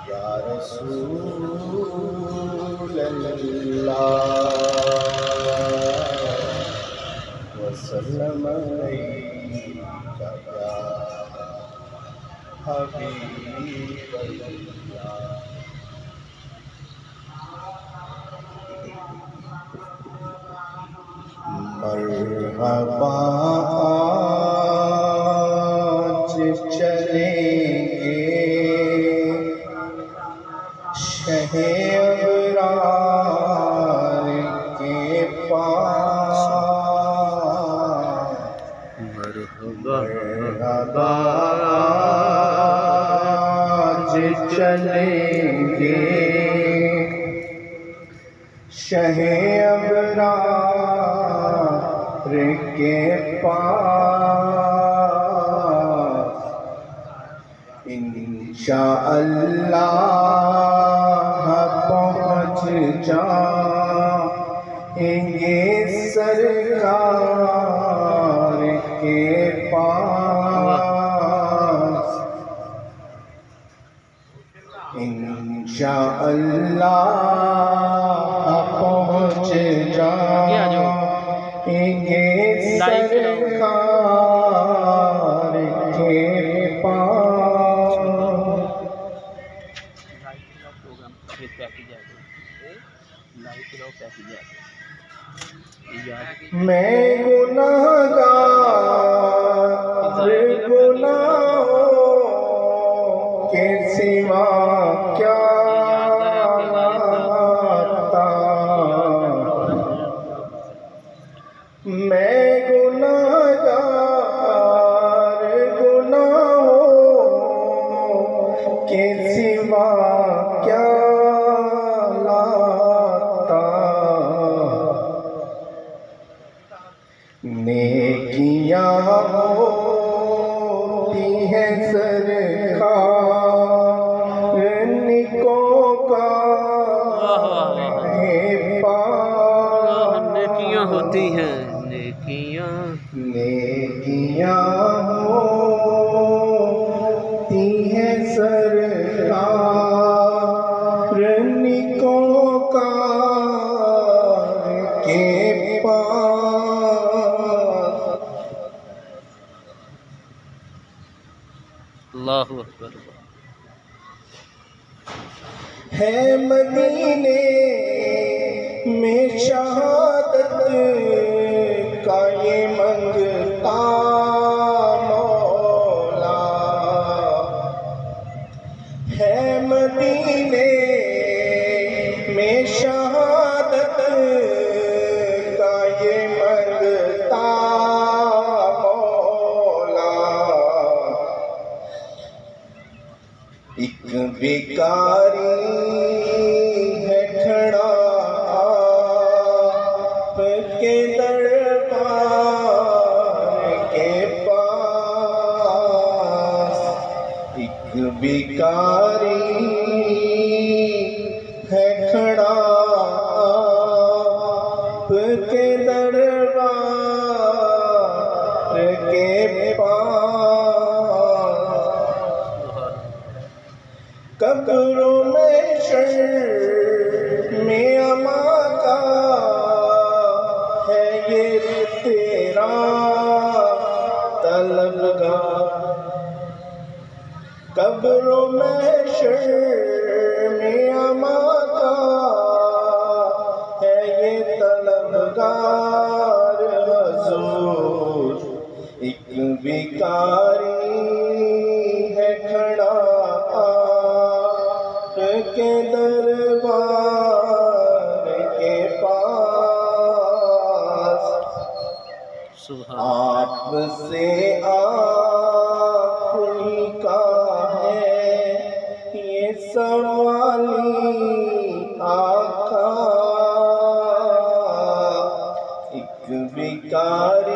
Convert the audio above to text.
یا رسول اللہ وسلم علیک یا حبیب اللہ. مرحبا آج چلیں گے شہ ابرار کے پاس. مرحبا آج چلیں گے شہ ابرار کے پاس. انشاءاللہ پہنچ جائیں گے سرکار کے پاس. انشاءاللہ پہنچ جائیں گے سرکار کے پاس. میں گناہگار گناہوں کے سوا کیا لاتا. میں گناہگار گناہوں کے سوا کیا لاتا. نیکیاں ہوتی ہیں سرکار نیکوں کا پاس. نیکیاں ہوتی ہیں نیکیاں ہوتی ہیں سرکار نیکوں کا کے پاس. اللہ اکبر. ہے مدینے میں شہادت کا یہ منگتا مولا. ہے مدینے میں شہادت کا یہ منگتا مولا. ایک بیکاری ہے کھڑا آپ کے دربار کے پاس. ایک بیکاری ہے کھڑا آپ کے دربار کے پاس. قبروں میں شرم اما کا ہے یہ تیرا طلبگار. قبروں میں شرم اما کا ہے یہ طلبگار حضور. ایک بیکاری ہے کھڑا کے دربار کے پاس. آپ سے آخری کا ہے یہ سوالی آقا. ایک بیکاری